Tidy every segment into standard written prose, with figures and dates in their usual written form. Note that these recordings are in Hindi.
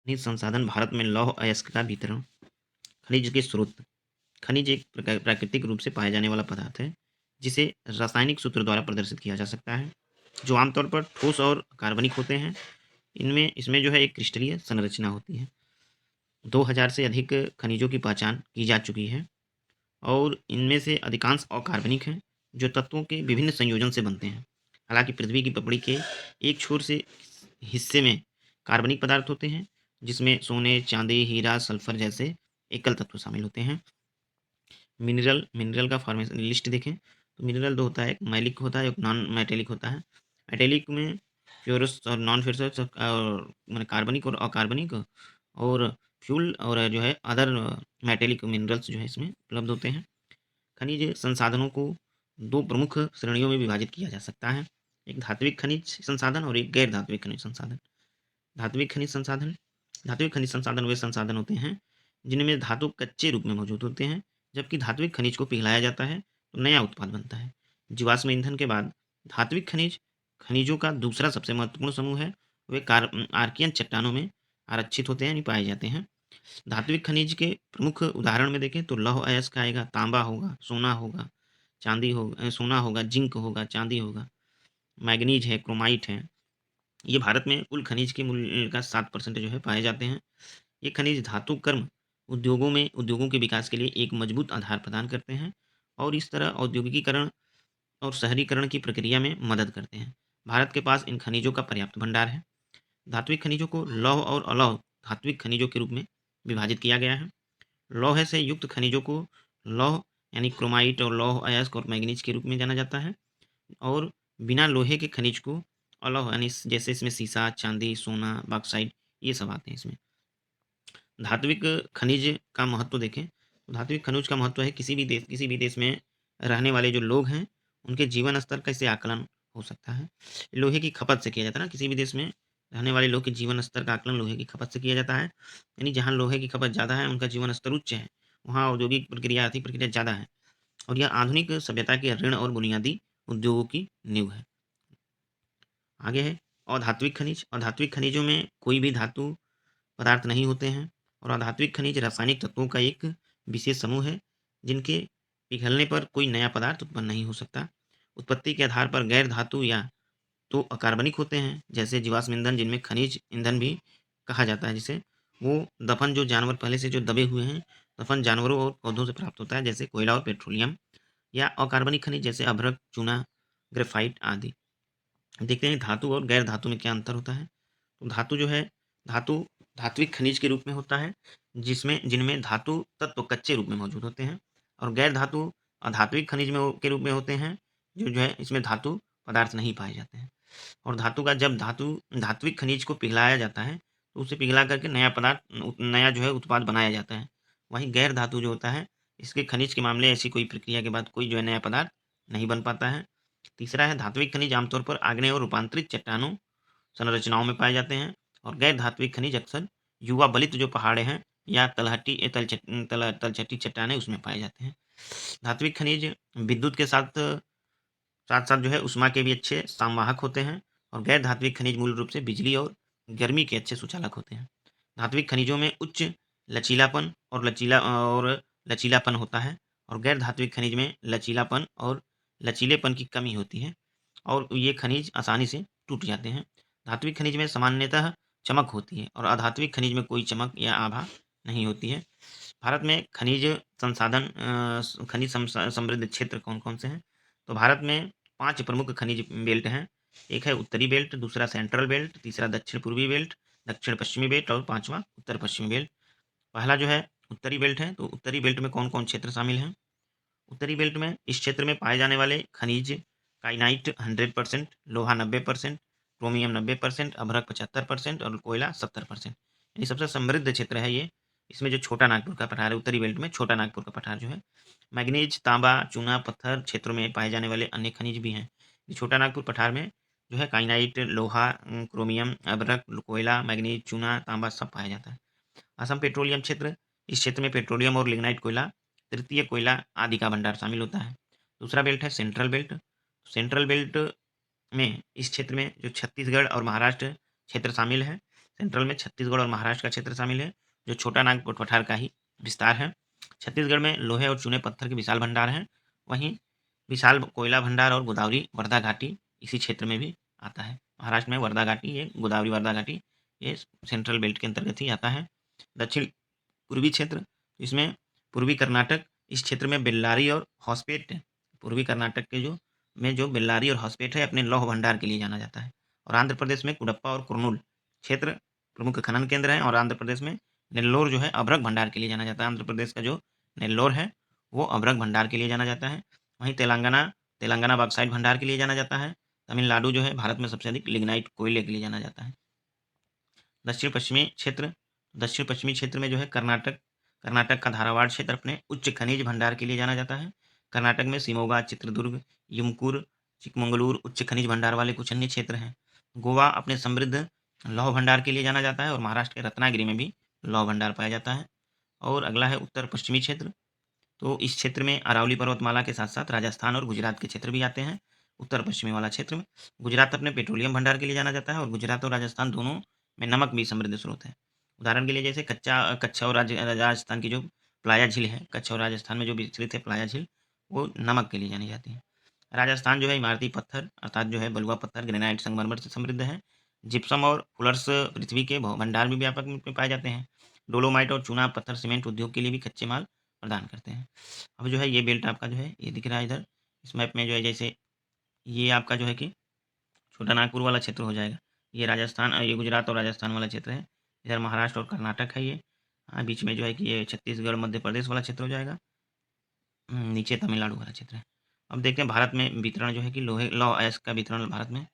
खनिज संसाधन भारत में लौह अयस्क का वितरण। खनिज के स्रोत। खनिज एक प्राकृतिक रूप से पाए जाने वाला पदार्थ है जिसे रासायनिक सूत्र द्वारा प्रदर्शित किया जा सकता है, जो आमतौर पर ठोस और कार्बनिक होते हैं। इनमें इसमें जो है एक क्रिस्टलीय संरचना होती है। 2000 से अधिक खनिजों की पहचान की जा चुकी है और इनमें से अधिकांश अकार्बनिक हैं, जो तत्वों के विभिन्न संयोजन से बनते हैं। हालांकि पृथ्वी की पपड़ी के एक छोर से हिस्से में कार्बनिक पदार्थ होते हैं, जिसमें सोने, चांदी, हीरा, सल्फर जैसे एकल तत्व शामिल होते हैं। मिनरल मिनरल का फॉर्मेशन लिस्ट देखें तो मिनरल दो होता है, एक मैलिक होता है, एक नॉन मेटेलिक होता है। मेटेलिक में फ्यूरस और नॉन फ्यूरस और मैंने कार्बनिक और अकार्बनिक और फ्यूल और जो है अदर मेटेलिक मिनरल्स जो है इसमें उपलब्ध होते हैं। खनिज संसाधनों को दो प्रमुख श्रेणियों में विभाजित किया जा सकता है, एक धात्विक खनिज संसाधन और एक गैर धात्विक खनिज संसाधन। धात्विक खनिज संसाधन धात्विक खनिज संसाधन वे संसाधन होते हैं जिनमें धातु कच्चे रूप में मौजूद होते हैं, जबकि धात्विक खनिज को पिघलाया जाता है तो नया उत्पाद बनता है। जीवाश्म ईंधन के बाद धात्विक खनिजों का दूसरा सबसे महत्वपूर्ण समूह है। वे आर्कियन चट्टानों में आरक्षित होते हैं, यानी पाए जाते हैं। धात्विक खनिज के प्रमुख उदाहरण में देखें तो लौह अयस्क आएगा, तांबा होगा, सोना होगा, चांदी होगा, सोना होगा, जिंक होगा, चांदी होगा, मैग्नीज है, क्रोमाइट है। ये भारत में कुल खनिज के मूल्य का 7% जो है पाए जाते हैं। ये खनिज धातु कर्म उद्योगों के विकास के लिए एक मजबूत आधार प्रदान करते हैं और इस तरह औद्योगिकीकरण और शहरीकरण की प्रक्रिया में मदद करते हैं। भारत के पास इन खनिजों का पर्याप्त भंडार है। धात्विक खनिजों को लौह और अलौह धात्विक खनिजों के रूप में विभाजित किया गया है। लौह से युक्त खनिजों को लौह यानी क्रोमाइट और लौह अयस्क और मैग्नीज के रूप में जाना जाता है, और बिना लोहे के खनिज को अलौह यानी जैसे इसमें सीसा, चांदी, सोना, बॉक्साइट ये सब आते हैं इसमें। धात्विक खनिज का महत्व देखें तो धात्विक खनिज का महत्व है किसी भी देश में रहने वाले जो लोग हैं उनके जीवन स्तर का इससे आकलन हो सकता है। लोहे की खपत से किया जाता है ना, किसी भी देश में रहने वाले लोग के जीवन स्तर का आकलन लोहे की खपत से किया जाता है। यानी जहाँ लोहे की खपत ज़्यादा है उनका जीवन स्तर उच्च है, वहाँ औद्योगिक प्रक्रिया आर्थिक प्रक्रिया ज़्यादा है, और यह आधुनिक सभ्यता के ऋण और बुनियादी उद्योगों की नींव है। आगे है अधात्विक खनिजों में कोई भी धातु पदार्थ नहीं होते हैं, और अधात्विक खनिज रासायनिक तत्वों का एक विशेष समूह है जिनके पिघलने पर कोई नया पदार्थ उत्पन्न नहीं हो सकता। उत्पत्ति के आधार पर गैर धातु या तो अकार्बनिक होते हैं, जैसे जीवाश्म ईंधन जिनमें खनिज ईंधन भी कहा जाता है, जिसे वो दफन जो जानवर पहले से जो दबे हुए हैं दफन जानवरों और पौधों से प्राप्त होता है, जैसे कोयला और पेट्रोलियम। या अकार्बनिक खनिज जैसे अभ्रक, चूना, ग्रेफाइट आदि। देखते हैं धातु और गैर धातु में क्या अंतर होता है। तो धातु जो है धातु धात्विक खनिज के रूप में होता है जिसमें जिनमें धातु तत्व कच्चे रूप में मौजूद होते हैं, और गैर धातु अधात्विक खनिज में के रूप में होते हैं जो है इसमें धातु पदार्थ नहीं पाए जाते हैं। और धातु का जब धात्विक खनिज को पिघलाया जाता है तो उसे पिघला करके नया पदार्थ नया जो है उत्पाद बनाया जाता है। वहीं गैर धातु जो होता है इसके खनिज के मामले ऐसी कोई प्रक्रिया के बाद कोई जो है नया पदार्थ नहीं बन पाता है। तीसरा है धात्विक खनिज आमतौर पर आग्नेय और रूपांतरित चट्टानों संरचनाओं में पाए जाते हैं, और गैर धात्विक खनिज अक्सर युवा बलित जो पहाड़े हैं या तलछटी चट्टानें उसमें पाए जाते हैं। धात्विक खनिज विद्युत के साथ साथ साथ जो है उष्मा के भी अच्छे संवाहक होते हैं, और गैर धात्विक खनिज मूल रूप से बिजली और गर्मी के अच्छे सुचालक होते हैं। धात्विक खनिजों में उच्च लचीलापन और लचीलापन होता है, और गैर धात्विक खनिज में लचीलापन और लचीलेपन की कमी होती है, और ये खनिज आसानी से टूट जाते हैं। धात्विक खनिज में सामान्यतः चमक होती है, और अधात्विक खनिज में कोई चमक या आभा नहीं होती है। भारत में खनिज समृद्ध क्षेत्र कौन कौन से हैं। तो भारत में 5 प्रमुख खनिज बेल्ट हैं। एक है उत्तरी बेल्ट, दूसरा सेंट्रल बेल्ट, तीसरा दक्षिण पूर्वी बेल्ट, दक्षिण पश्चिमी बेल्ट और पांचवा उत्तर पश्चिमी बेल्ट। पहला जो है उत्तरी बेल्ट है, तो उत्तरी बेल्ट में कौन कौन क्षेत्र शामिल हैं। उत्तरी बेल्ट में इस क्षेत्र में पाए जाने वाले खनिज काइनाइट 100%, लोहा 90%, क्रोमियम 90%, अभ्रक 75% और कोयला 70%। यानी सबसे समृद्ध क्षेत्र है ये। इसमें जो छोटा नागपुर का पठार है, उत्तरी बेल्ट में छोटा नागपुर का पठार जो है। मैग्नीज, तांबा, चूना पत्थर क्षेत्रों में पाए जाने वाले अन्य खनिज भी हैं। छोटा नागपुर पठार में जो है काइनाइट, लोहा, क्रोमियम, अभ्रक, कोयला, मैग्नीज, चूना, तांबा सब पाया जाता है। असम पेट्रोलियम क्षेत्र, इस क्षेत्र में पेट्रोलियम और लिग्नाइट कोयला, तृतीय कोयला आदि का भंडार शामिल होता है। दूसरा बेल्ट है सेंट्रल बेल्ट। सेंट्रल बेल्ट में इस क्षेत्र में जो छत्तीसगढ़ और महाराष्ट्र क्षेत्र शामिल है। सेंट्रल में छत्तीसगढ़ और महाराष्ट्र का क्षेत्र शामिल है, जो छोटा नागपुर पठार का ही विस्तार है। छत्तीसगढ़ में लोहे और चूने पत्थर के विशाल भंडार हैं। वहीं विशाल कोयला भंडार और गोदावरी वर्धा घाटी इसी क्षेत्र में भी आता है। महाराष्ट्र में वर्धा घाटी, ये गोदावरी वर्धा घाटी, ये सेंट्रल बेल्ट के अंतर्गत ही आता है। दक्षिण पूर्वी क्षेत्र, इसमें पूर्वी कर्नाटक, इस क्षेत्र में बेल्लारी और हॉस्पेट, पूर्वी कर्नाटक के जो बेल्लारी और हॉस्पेट है अपने लौह भंडार के लिए जाना जाता है। और आंध्र प्रदेश में कुडप्पा और कुर्नूल क्षेत्र प्रमुख खनन केंद्र हैं। और आंध्र प्रदेश में नेल्लोर जो है अभ्रक भंडार के लिए जाना जाता है। आंध्र प्रदेश का जो नेल्लोर है वो अभ्रक भंडार के लिए जाना जाता है। वहीं तेलंगाना तेलंगाना बॉक्साइट भंडार के लिए जाना जाता है। तमिलनाडु जो है भारत में सबसे अधिक लिग्नाइट कोयले के लिए जाना जाता है। दक्षिण पश्चिमी क्षेत्र, दक्षिण पश्चिमी क्षेत्र में जो है कर्नाटक, कर्नाटक का धारवाड़ क्षेत्र अपने उच्च खनिज भंडार के लिए जाना जाता है। कर्नाटक में शिमोगा, चित्रदुर्ग, युमकुर, चिकमंगलूर उच्च खनिज भंडार वाले कुछ अन्य क्षेत्र हैं। गोवा अपने समृद्ध लौह भंडार के लिए जाना जाता है और महाराष्ट्र के रत्नागिरी में भी लौह भंडार पाया जाता है। और अगला है उत्तर पश्चिमी क्षेत्र। तो इस क्षेत्र में अरावली पर्वतमाला के साथ साथ राजस्थान और गुजरात के क्षेत्र भी आते हैं। उत्तर पश्चिमी वाला क्षेत्र में गुजरात अपने पेट्रोलियम भंडार के लिए जाना जाता है और गुजरात और राजस्थान दोनों में नमक भी समृद्ध स्रोत है। उदाहरण के लिए जैसे कच्छ और राजस्थान की जो प्लाया झील है, कच्छ और राजस्थान में जो विस्तृत है प्लाया झील, वो नमक के लिए जानी जाती है। राजस्थान जो है इमारती पत्थर अर्थात जो है बलुआ पत्थर ग्रेनाइट संगमरमर से समृद्ध है। जिप्सम और फुलर्स पृथ्वी के भंडार भी व्यापक रूप में पाए जाते हैं। डोलोमाइट और चूना पत्थर सीमेंट उद्योग के लिए भी कच्चे माल प्रदान करते हैं। अब जो है ये बेल्ट आपका जो है ये दिख रहा है इधर इस मैप में, जो है जैसे ये आपका जो है कि छोटा नागपुर वाला क्षेत्र हो जाएगा। ये राजस्थान, ये गुजरात और राजस्थान वाला क्षेत्र है। इधर महाराष्ट्र और कर्नाटक है ये। बीच में जो है कि ये छत्तीसगढ़ मध्य प्रदेश वाला क्षेत्र हो जाएगा। नीचे तमिलनाडु वाला क्षेत्र है। अब देखते हैं भारत में वितरण जो है कि लौह अयस्क का वितरण भारत में।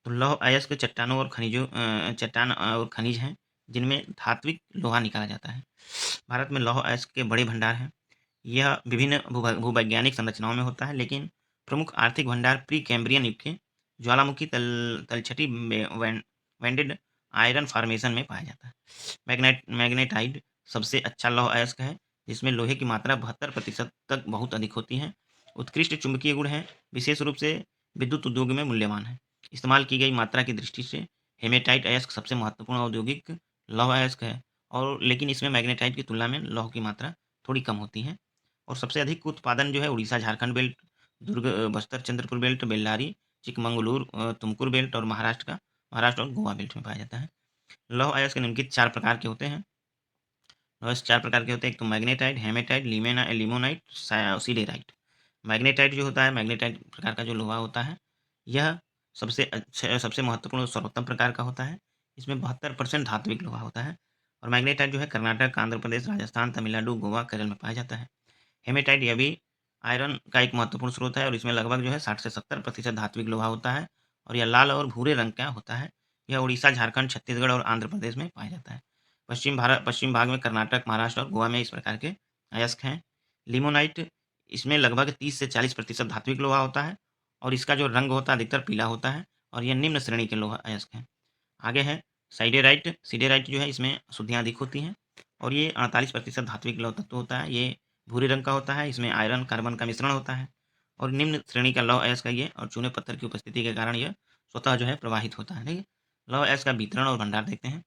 तो लौह अयस्क चट्टानों और खनिजों चट्टान और खनिज हैं जिनमें धात्विक लोहा निकाला जाता है। भारत में लौह अयस्क के बड़े भंडार हैं। यह विभिन्न भूवैज्ञानिक संरचनाओं में होता है, लेकिन प्रमुख आर्थिक भंडार प्री कैम्ब्रियन युग के ज्वालामुखी तलछटी वेंडेड आयरन फॉर्मेशन में पाया जाता है। मैग्नेटाइट सबसे अच्छा लौह अयस्क है जिसमें लोहे की मात्रा 72% तक बहुत अधिक होती है। उत्कृष्ट चुंबकीय गुण है, विशेष रूप से विद्युत उद्योग में मूल्यवान है। इस्तेमाल की गई मात्रा की दृष्टि से हेमेटाइट अयस्क सबसे महत्वपूर्ण औद्योगिक लौह अयस्क है, और लेकिन इसमें मैग्नेटाइट की तुलना में लौह की मात्रा थोड़ी कम होती है। और सबसे अधिक उत्पादन जो है उड़ीसा झारखंड बेल्ट, दुर्ग बस्तर चंद्रपुर बेल्ट, बेल्लारी चिकमंगलूर तुमकुर बेल्ट और महाराष्ट्र और गोवा बेल्ट में पाया जाता है। लौह अयस्क निम्नलिखित 4 प्रकार के होते हैं। लौह अयस्क 4 प्रकार के होते हैं। एक तो magnetite, haematite, limonite, siderite. Magnetite जो होता है, मैग्नेटाइट प्रकार का जो लोहा होता है, यह सबसे महत्वपूर्ण और सर्वोत्तम प्रकार का होता है। इसमें 72% धात्विक लोहा होता है। और मैग्नेटाइट जो है कर्नाटक, आंध्र प्रदेश, राजस्थान, तमिलनाडु, गोवा, केरल में पाया जाता है। हेमेटाइट यह भी आयरन का एक महत्वपूर्ण स्रोत है और इसमें लगभग जो है 60 से 70% धात्विक लोहा होता है और यह लाल और भूरे रंग का होता है। यह उड़ीसा, झारखंड, छत्तीसगढ़ और आंध्र प्रदेश में पाया जाता है। पश्चिम भाग में कर्नाटक, महाराष्ट्र और गोवा में इस प्रकार के अयस्क हैं। लिमोनाइट, इसमें लगभग 30 से 40% धात्विक लोहा होता है और इसका जो रंग होता है अधिकतर पीला होता है और यह निम्न श्रेणी के लोहा अयस्क हैं। आगे है साइडेराइट। सीडेराइट जो है इसमें शुद्धियाँ अधिक होती हैं और ये 48% धात्विक लौह तत्व होता है। ये भूरे रंग का होता है, इसमें आयरन कार्बन का मिश्रण होता है और निम्न श्रेणी का लौह अयस्क है ये, और चूने पत्थर की उपस्थिति के कारण यह स्वतः जो है प्रवाहित होता है। ठीक है, लौह अयस्क का वितरण और भंडार देखते हैं।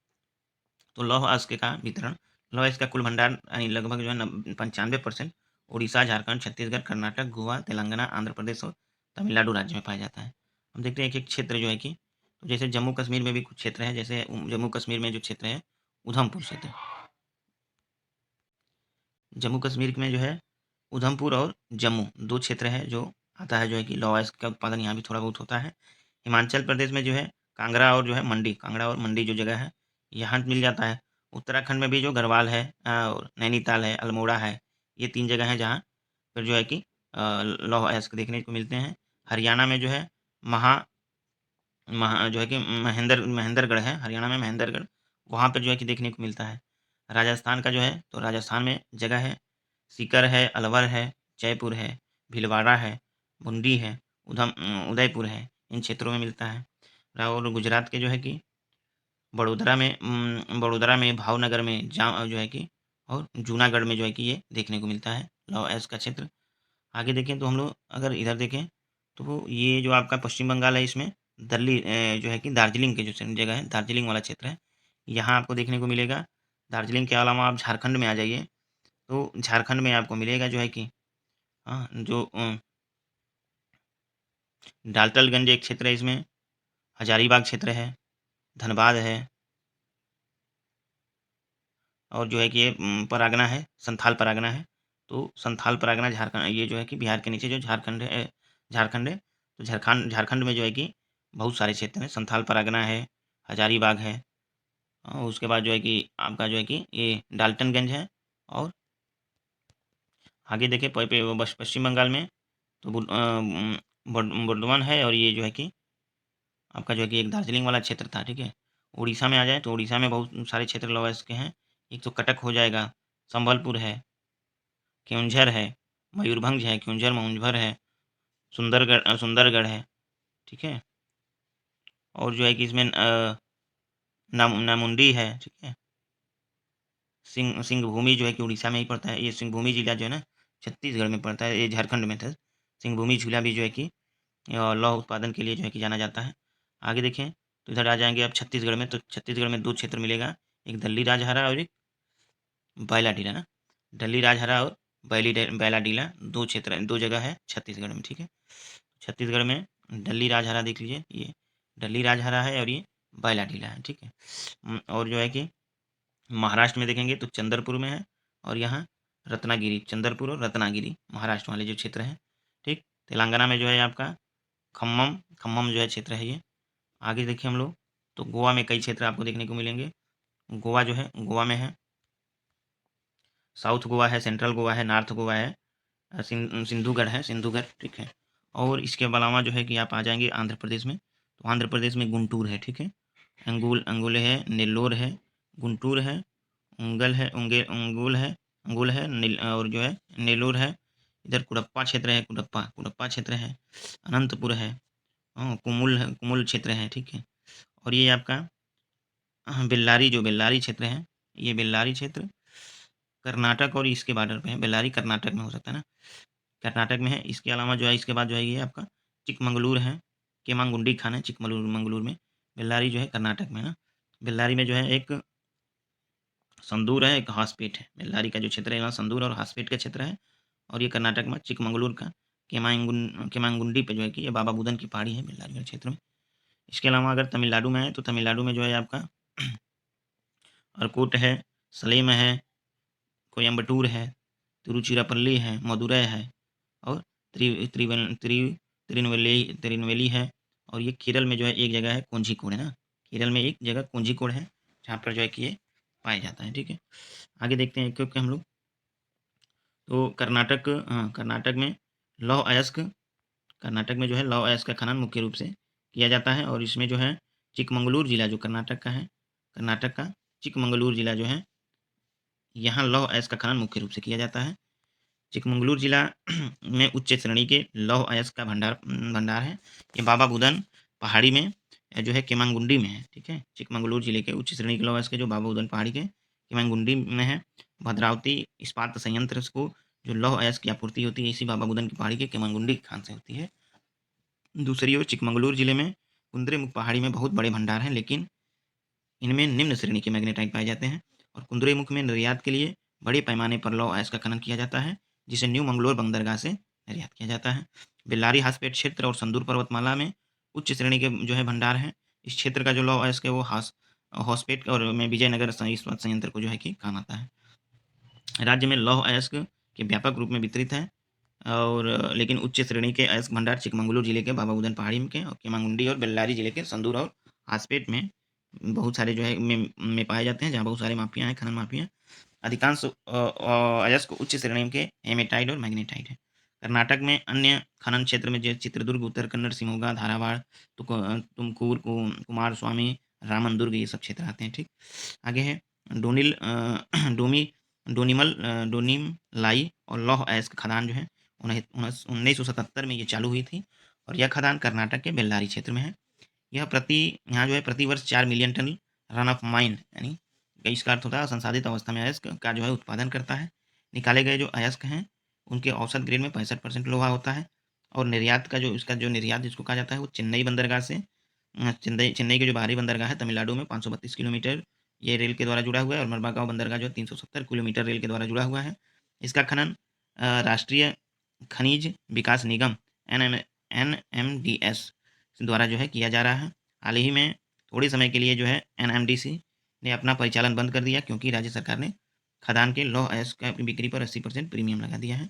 तो लौह अयस्क का वितरण, लौह अयस्क का कुल भंडार यानी लगभग जो है 95% उड़ीसा, झारखंड, छत्तीसगढ़, कर्नाटक, गोवा, तेलंगाना, आंध्र प्रदेश और तमिलनाडु राज्य में पाया जाता है। हम देखते हैं एक एक क्षेत्र जो है कि, तो जैसे जम्मू कश्मीर में भी कुछ क्षेत्र है। जैसे जम्मू कश्मीर में जो क्षेत्र है उधमपुर क्षेत्र, जम्मू कश्मीर में जो है उधमपुर और जम्मू दो क्षेत्र है जो आता है, जो है कि लौह अयस्क का उत्पादन यहाँ भी थोड़ा बहुत होता है। हिमाचल प्रदेश में जो है कांगड़ा और जो है मंडी, कांगड़ा और मंडी जो जगह है यहाँ मिल जाता है। उत्तराखंड में भी जो गढ़वाल है और नैनीताल है, अल्मोड़ा है, ये 3 जगह हैं जहाँ पर जो है कि लौह अयस्क देखने को मिलते हैं। हरियाणा में जो है महा महा जो है कि महेंद्रगढ़ है, हरियाणा में महेंद्रगढ़, वहाँ पर जो है कि देखने को मिलता है। राजस्थान का जो है, तो राजस्थान में जगह है सीकर है, अलवर है, जयपुर है, भीलवाड़ा है, बूंदी है, उदयपुर है, इन क्षेत्रों में मिलता है। और गुजरात के जो है कि बड़ोदरा में, भावनगर में जो है कि, और जूनागढ़ में जो है कि ये देखने को मिलता है लौह अयस्क का क्षेत्र। आगे देखें तो हम लोग अगर इधर देखें तो ये जो आपका पश्चिम बंगाल है, इसमें जो है कि दार्जिलिंग के जो जगह है, दार्जिलिंग वाला क्षेत्र है, यहाँ आपको देखने को मिलेगा। दार्जिलिंग के अलावा आप झारखंड में आ जाइए, तो झारखंड में आपको मिलेगा जो है कि जो डाल्टनगंज एक क्षेत्र है, इसमें हजारीबाग क्षेत्र है, धनबाद है, और जो है कि ये परागना है, संथाल परागना है। तो संथाल परागना झारखंड, ये जो है कि बिहार के नीचे जो झारखंड है, तो झारखंड झारखंड में जो है कि बहुत सारे क्षेत्र हैं। संथाल परागना है, हजारीबाग है, और उसके बाद जो है कि आपका जो है कि ये डाल्टनगंज है। और आगे देखें पश्चिम बंगाल में तो बर्दवान है, और ये जो है कि आपका जो है कि एक दार्जिलिंग वाला क्षेत्र था, ठीक है। उड़ीसा में आ जाए तो उड़ीसा में बहुत सारे क्षेत्र लॉयस के हैं। एक तो कटक हो जाएगा, संबलपुर है, केउंझर है, मयूरभंज है, केउंझर मऊंझर है, सुंदरगढ़ है, ठीक है। और जो है कि इसमें नामुंडी है, ठीक है। सिंहभूमि जो है कि उड़ीसा में ही पड़ता है। ये सिंहभूमि जिला जो है ना, छत्तीसगढ़ में पड़ता है, ये झारखंड में था। सिंहभूमि जिला भी जो है कि लौह उत्पादन के लिए जो है कि जाना जाता है। आगे देखें तो इधर आ जाएंगे आप छत्तीसगढ़ में, तो छत्तीसगढ़ में दो क्षेत्र मिलेगा, एक दल्ली राजहरा और एक बैला डीला ना। दल्ली राजहरा और बैला डीला दो क्षेत्र, दो जगह है छत्तीसगढ़ में, ठीक है। छत्तीसगढ़ में दल्ली राजहरा देख लीजिए, ये दल्ली राजहरा है और ये बैला डीला है, ठीक है। और जो है कि महाराष्ट्र में देखेंगे तो चंद्रपुर में है, और यहाँ रत्नागिरी, चंद्रपुर और रत्नागिरी महाराष्ट्र वाले जो क्षेत्र हैं, ठीक। तेलंगाना में जो है आपका खम्मम खम्मम जो है क्षेत्र है ये। आगे देखिए हम लोग तो गोवा में कई क्षेत्र आपको देखने को मिलेंगे। गोवा जो है, गोवा में है, साउथ गोवा है, सेंट्रल गोवा है, नॉर्थ गोवा है, सिंधुगढ़ है, सिंधुगढ़, ठीक है। और इसके अलावा जो है कि आप आ जाएंगे आंध्र प्रदेश में, तो आंध्र प्रदेश में गुंटूर है, ठीक है। अंगुल है, नेल्लोर है, गुंटूर है, उंगल है, अंगुल है, और जो है नेल्लोर है। इधर कुडप्पा क्षेत्र है, कुडप्पा क्षेत्र है, अनंतपुर है, कुमुल क्षेत्र है, ठीक है। और ये आपका बेल्लारी क्षेत्र है, ये बेल्लारी क्षेत्र कर्नाटक और इसके बॉर्डर पे है। बेल्लारी कर्नाटक में हो सकता है ना, कर्नाटक में है। इसके अलावा जो है इसके बाद जो है ये आपका चिकमंगलूर है, केमांगुंडी खान है चिकमंगलूर मंगलूर में। बेल्लारी जो है कर्नाटक में ना, बेल्लारी में जो है एक संदूर है, एक हासपेट है। बेल्लारी का जो क्षेत्र है वहाँ संदूर और हासपेट का क्षेत्र है, और ये कर्नाटक में चिकमंगलूर का केमांगुंडी पे जो है कि ये बाबा बुदन की पहाड़ी है बेल्लारी वाले क्षेत्र में। इसके अलावा अगर तमिलनाडु में है तो तमिलनाडु में जो है आपका अरकुट है, सलेम है, कोयम्बटूर है, तिरुचिरापल्ली है, मदुरै है, और त्रि त्रिवन त्रि तिरुनेलवेली है। और ये केरल में जो है एक जगह है कोझिकोड है ना, केरल में एक जगह कोझिकोड है जहाँ पर जो है कि ये पाया जाता है, ठीक है। आगे देखते हैं क्योंकि हम लोग तो कर्नाटक में लौह अयस्क, कर्नाटक में जो है लौह अयस्क का खनन मुख्य रूप से किया जाता है। और इसमें जो है चिकमंगलूर जिला जो कर्नाटक का है, कर्नाटक का चिकमंगलूर जिला जो है, यहाँ लौह अयस्क का खनन मुख्य रूप से किया जाता है। चिकमंगलूर जिला में उच्च श्रेणी के लौह अयस्क का भंडार है। ये बाबा बुदन पहाड़ी में जो है केमांगुंडी में है, ठीक है। चिकमंगलूर जिले के उच्च श्रेणी के लौह अयस्क जो बाबा बुदन पहाड़ी के केमांगुंडी में है। भद्रावती इस्पात संयंत्र को जो लौह अयस्क की आपूर्ति होती है इसी बाबा बुदन की पहाड़ी के केमांगुंडी खान से होती है। दूसरी ओर चिकमंगलूर जिले में कुंद्रेमुख पहाड़ी में बहुत बड़े भंडार हैं, लेकिन इनमें निम्न श्रेणी के मैग्नेटाइट पाए जाते हैं। और कुंद्रेमुख में निर्यात के लिए बड़े पैमाने पर लौह अयस्क का खनन किया जाता है, जिसे न्यू मंगलोर बंदरगाह से निर्यात किया जाता है। बेल्लारी हासपेट क्षेत्र और संदूर पर्वतमाला में उच्च श्रेणी के जो है भंडार हैं। इस क्षेत्र का जो लौह अयस्क है वो हॉस्पेट और में विजयनगर इस्पात संयंत्र को जो है कि काम आता है। राज्य में लौह अयस्क के व्यापक रूप में वितरित है, और लेकिन उच्च श्रेणी के अयस्क भंडार चिकमंगलूर जिले के बाबा बुदन पहाड़ी के और केमांगुंडी और बेल्लारी जिले के संदूर और हासपेट में बहुत सारे जो है में पाए जाते हैं, जहाँ बहुत सारे माफिया हैं, खनन माफिया। अधिकांश अयस्क उच्च श्रेणी के हेमेटाइट और मैग्नेटाइट है। कर्नाटक में अन्य खनन क्षेत्र में जैसे चित्रदुर्ग, उत्तर कन्नड़, शिमोगा, धारावाड़, तुमकूर, कुमार स्वामी, रामन दुर्ग, ये सब क्षेत्र आते हैं, ठीक। आगे है डोनिल डोमी डोनिमल डोनिम लाई और लौह अयस्क खदान जो है 1977 में ये चालू हुई थी, और यह खदान कर्नाटक के बेल्लारी क्षेत्र में है। यहाँ जो है प्रति वर्ष 4 million ton run of mine, यानी इसका अर्थ होता है संसाधित अवस्था में अयस्क का जो है उत्पादन करता है। निकाले गए जो अयस्क हैं उनके औसत ग्रेड में 65% लोहा होता है। और निर्यात का जो इसका जो निर्यात जिसको कहा जाता है वो चेन्नई बंदरगाह से, चेन्नई चेन्नई के जो बाहरी बंदरगाह है तमिलनाडु में 532 किलोमीटर ये रेल के द्वारा जुड़ा हुआ है और मरमागांव बंदरगाह जो है 370 किलोमीटर रेल के द्वारा जुड़ा हुआ है। इसका खनन राष्ट्रीय खनिज विकास निगम NMDS द्वारा जो है किया जा रहा है। हाल ही में थोड़े समय के लिए जो है NMDC ने अपना परिचालन बंद कर दिया, क्योंकि राज्य सरकार ने खदान के लौह अयस्क का बिक्री पर 80% प्रीमियम लगा दिया है।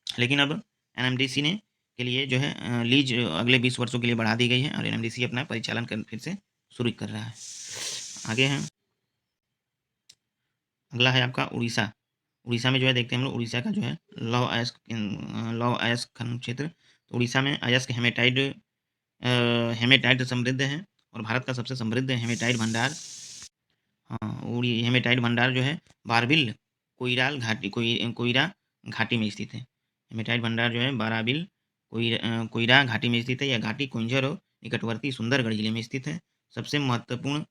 लेकिन अब NMDC ने के लिए जो है लीज अगले 20 वर्षों के लिए बढ़ा दी गई है और NMDC अपना परिचालन फिर से शुरू कर रहा है। आगे है, अगला है आपका उड़ीसा। उड़ीसा में जो है देखते हैं हम लोग, उड़ीसा का जो है लौह अयस्क खनन क्षेत्र। तो उड़ीसा में अयस्क हेमेटाइट समृद्ध है और भारत का सबसे समृद्ध हेमेटाइट भंडार, हाँ, हेमेटाइट भंडार जो है बारबिल कोइरा घाटी में स्थित है। हेमेटाइट भंडार जो है बाराबिल कोइरा घाटी में स्थित है। यह घाटी कोइंझर और निकटवर्ती सुंदरगढ़ जिले में स्थित है। सबसे महत्वपूर्ण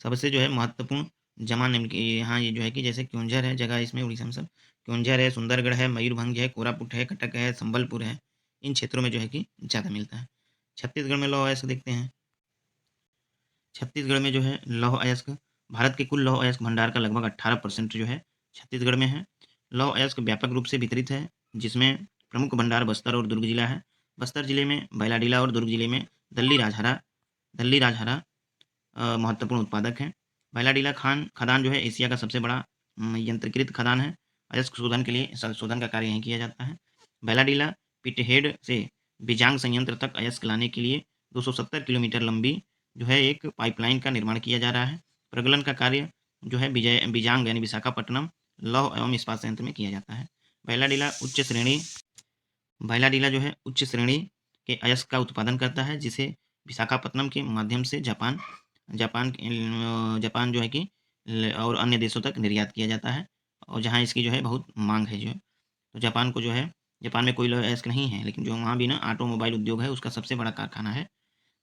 सबसे जो है महत्वपूर्ण जमा निम्न के यहाँ ये जो है कि जैसे क्योंझर है जगह इसमें उड़ीसा में, सब क्योंझर है, सुंदरगढ़ है, मयूरभंज है, कोरापुट है, कटक है, संबलपुर है। इन क्षेत्रों में जो है कि ज़्यादा मिलता है। छत्तीसगढ़ में लौह अयस्क देखते हैं। छत्तीसगढ़ में जो है लौह अयस्क भारत के कुल लौह अयस्क भंडार का लगभग 18% जो है छत्तीसगढ़ में है। लौह अयस्क व्यापक रूप से वितरित है, जिसमें प्रमुख भंडार बस्तर और दुर्ग जिला है। बस्तर जिले में बैलाडीला और दुर्ग जिले में दल्ली राजहरा महत्वपूर्ण उत्पादक हैं। बैलाडीला खदान जो है एशिया का सबसे बड़ा यंत्रीकृत खदान है। अयस्क शोधन के लिए शोधन का कार्य यहीं किया जाता है। बैलाडीला पिटहेड से बिजांग संयंत्र तक अयस्क लाने के लिए 270 किलोमीटर लंबी जो है एक पाइपलाइन का निर्माण किया जा रहा है। प्रगलन का कार्य जो है बिजांग यानी विशाखापट्टनम लौह एवं इस्पात संयंत्र में किया जाता है। बैलाडीला उच्च श्रेणी बैलाडीला जो है उच्च श्रेणी के अयस्क का उत्पादन करता है, जिसे विशाखापट्टनम के माध्यम से जापान जापान जापान जो है कि और अन्य देशों तक निर्यात किया जाता है, और जहाँ इसकी जो है बहुत मांग है जो है। तो जापान में कोई लौह अयस्क नहीं है, लेकिन जो वहाँ भी ना ऑटोमोबाइल उद्योग है उसका सबसे बड़ा कारखाना है।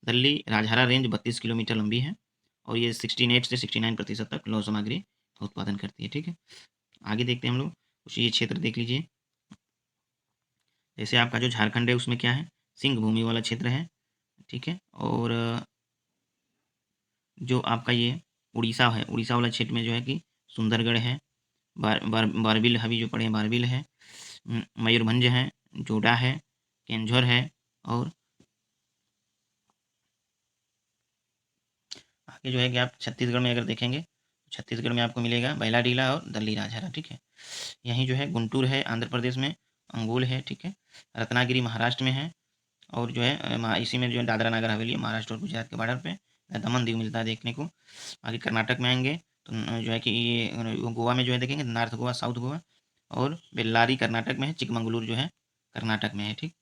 दिल्ली राजहरा रेंज 32 किलोमीटर लंबी है और ये 68 से 69% तक लौह सामग्री का उत्पादन करती है। ठीक है, आगे देखते हैं हम लोग कुछ ये क्षेत्र देख लीजिए। जैसे आपका जो झारखंड है उसमें क्या है, सिंह भूमि वाला क्षेत्र है। ठीक है, और जो आपका ये उड़ीसा है, उड़ीसा वाला क्षेत्र में जो है कि सुंदरगढ़ है, बारबिल अभी जो पढ़े बारबिल है, मयूरभंज है, जोडा है, केंझर है, और आगे जो है कि आप छत्तीसगढ़ में अगर देखेंगे तो छत्तीसगढ़ में आपको मिलेगा बैलाडीला और दल्ली राजहरा। ठीक है, यहीं जो है गुंटूर है आंध्र प्रदेश में, अंगोल है। ठीक है, रत्नागिरी महाराष्ट्र में है, और जो है इसी में जो है दादरा नगर हवेली महाराष्ट्र और गुजरात के बॉर्डर पे दमन दीव मिलता है देखने को। आगे कर्नाटक में आएंगे तो जो है कि ये गोवा में जो है देखेंगे नॉर्थ गोवा, साउथ गोवा, और बेल्लारी कर्नाटक में है, चिकमंगलुरु जो है कर्नाटक में है। ठीक,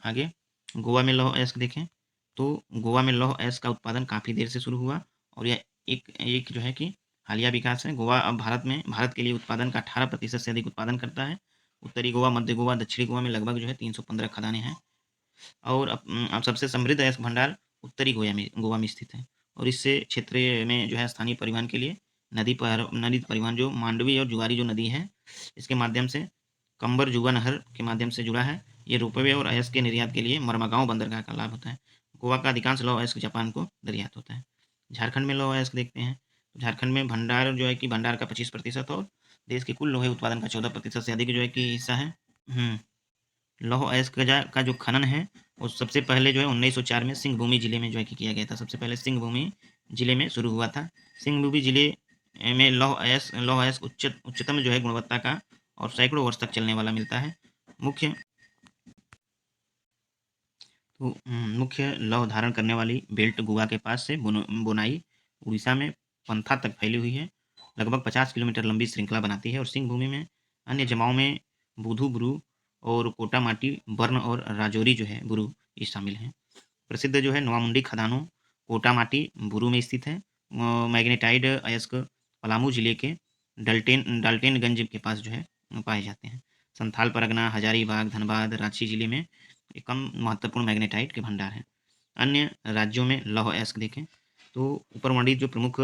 आगे गोवा में लौह अयस्क देखें तो गोवा में लौह अयस्क का उत्पादन काफ़ी देर से शुरू हुआ, और यह एक एक जो है कि हालिया विकास है। गोवा अब भारत के लिए उत्पादन का 18% से अधिक उत्पादन करता है। उत्तरी गोवा, मध्य गोवा, दक्षिणी गोवा में लगभग जो है 315 खदानें हैं, और अब सबसे समृद्ध अयस्क भंडार उत्तरी गोवा में स्थित है। और इससे क्षेत्र में जो है स्थानीय परिवहन के लिए नदी परिवहन जो मांडवी और जुआरी जो नदी है इसके माध्यम से कंबर जुआ नहर के माध्यम से जुड़ा है। ये रोपवे और अयस्क के निर्यात के लिए मरमागांव बंदरगाह का लाभ होता है। गोवा का अधिकांश लौह अयस्क जापान को निर्यात होता है। झारखंड में लौह अयस्क देखते हैं तो झारखंड में भंडार जो है कि भंडार का 25% और देश के कुल लोहे उत्पादन का 14% से अधिक जो है कि हिस्सा है। लौह अयस्क का जो खनन है वो सबसे पहले जो है 1904 में सिंहभूमि जिले में जो है कि किया गया था। सबसे पहले सिंहभूमि जिले में शुरू हुआ था। सिंहभूमि जिले में लौह अयस्क उच्चतम जो है गुणवत्ता का और सैकड़ों वर्ष तक चलने वाला मिलता है। मुख्य मुख्य लौह धारण करने वाली बेल्ट गोवा के पास से बोनाई उड़ीसा में पंथा तक फैली हुई है, लगभग 50 किलोमीटर लंबी श्रृंखला बनाती है। और सिंहभूमि में अन्य जमाओं में बुधु बुरु और कोटामाटी बर्न और राजौरी जो है बुरु ये शामिल हैं। प्रसिद्ध जो है नोवामुंडी खदानों कोटामाटी बुरु में स्थित है। मैग्नेटाइड अयस्क पलामू जिले के डाल्टेनगंज के पास जो है पाए जाते हैं। संथाल परगना, हजारीबाग, धनबाद, रांची जिले में कम महत्वपूर्ण मैग्नेटाइट के भंडार हैं। अन्य राज्यों में लौह अयस्क देखें तो ऊपर वर्णित जो प्रमुख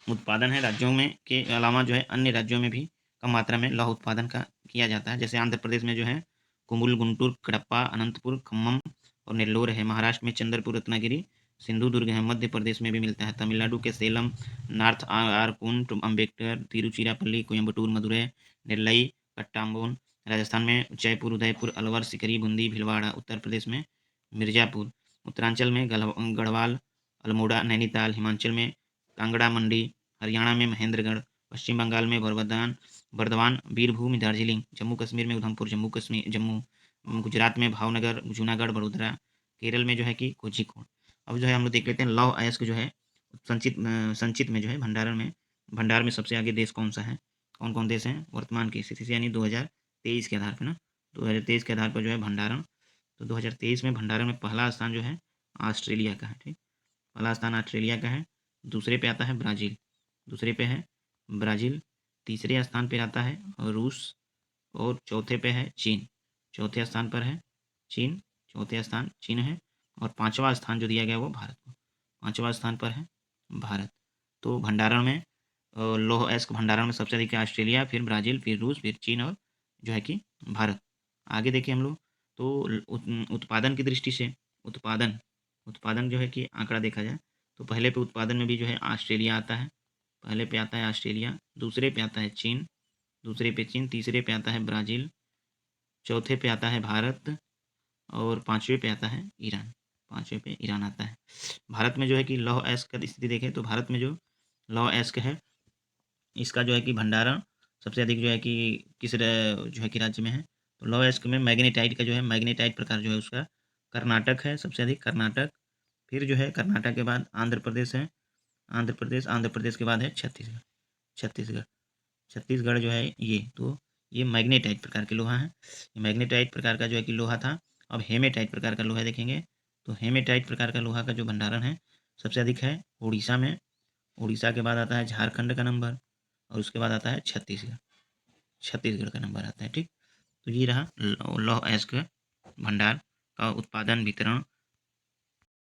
उत्पादन है राज्यों में के अलावा जो है अन्य राज्यों में भी कम मात्रा में लौह उत्पादन का किया जाता है। जैसे आंध्र प्रदेश में जो है कुमुल, गुंटूर, कडप्पा, अनंतपुर, खम्मम, और नेल्लोर है। महाराष्ट्र में चंद्रपुर, रत्नागिरी, सिंधुदुर्ग है। मध्य प्रदेश में भी मिलता है। तमिलनाडु के सेलम, नॉर्थ आरकोन, अम्बेडकर, तिरुचिरापल्ली, कोयम्बटूर, मदुरै, नेल्लई, कट्टाम्बोन। राजस्थान में जयपुर, उदयपुर, अलवर, सिकरी, बूंदी, भीलवाड़ा। उत्तर प्रदेश में मिर्ज़ापुर। उत्तरांचल में गढ़वाल, अल्मोड़ा, नैनीताल। हिमाचल में कांगड़ा, मंडी। हरियाणा में महेंद्रगढ़। पश्चिम बंगाल में बर्दवान, बीरभूम, दार्जिलिंग। जम्मू कश्मीर में उधमपुर, जम्मू। गुजरात में भावनगर, जूनागढ़, बड़ोदरा। केरल में जो है कि कोझिकोड। अब जो है हम लोग देख लेते हैं लौह अयस्क जो है संचित में जो है भंडार में सबसे आगे देश कौन सा है, कौन कौन देश हैं वर्तमान की स्थिति से, यानी 2023 के आधार पर ना, 2023 के आधार पर जो है भंडारण। तो 2023 में भंडारण में पहला स्थान जो है ऑस्ट्रेलिया का है। ठीक, पहला स्थान ऑस्ट्रेलिया का है। दूसरे पे आता है ब्राज़ील, दूसरे पे है ब्राज़ील। तीसरे स्थान पे आता है रूस, और चौथे पे है चीन। चौथे स्थान पर है चीन, चौथे स्थान चीन है। और पांचवा स्थान जो दिया गया वो भारत को, पांचवा स्थान पर है भारत। तो भंडारण में लौह अयस्क भंडारण में सबसे अधिक है ऑस्ट्रेलिया, फिर ब्राज़ील, फिर रूस, फिर चीन, और जो है कि भारत। आगे देखिए हम लोग, तो उत्पादन की दृष्टि से उत्पादन उत्पादन जो है कि आंकड़ा देखा जाए तो पहले पे उत्पादन में भी जो है ऑस्ट्रेलिया आता है। पहले पे आता है ऑस्ट्रेलिया, दूसरे पे आता है चीन, दूसरे पे चीन, तीसरे पे आता है ब्राज़ील, चौथे पे आता है भारत, और पाँचवें पे आता है ईरान। पाँचवें पे ईरान आता है। भारत में जो है कि लौह अयस्क की स्थिति देखें तो भारत में जो लौह अयस्क है इसका जो है कि भंडारण सबसे अधिक जो है कि जो है कि राज्य में है। तो लौह अयस्क में मैग्नेटाइट का जो है, मैग्नेटाइट प्रकार जो है उसका कर्नाटक है सबसे अधिक, कर्नाटक। फिर जो है कर्नाटक के बाद आंध्र प्रदेश है, आंध्र प्रदेश के बाद है छत्तीसगढ़। छत्तीसगढ़ छत्तीसगढ़ जो है ये मैग्नेटाइट प्रकार के लोहा है। ये मैग्नेटाइट प्रकार का जो है कि लोहा था। अब हेमेटाइट प्रकार का लोहा देखेंगे तो हेमेटाइट प्रकार का लोहा का जो भंडारण है सबसे अधिक है उड़ीसा में। उड़ीसा के बाद आता है झारखंड का नंबर, और उसके बाद आता है छत्तीसगढ़। छत्तीसगढ़ का नंबर आता है। ठीक, तो ये रहा लौह अयस्क भंडार का उत्पादन, वितरण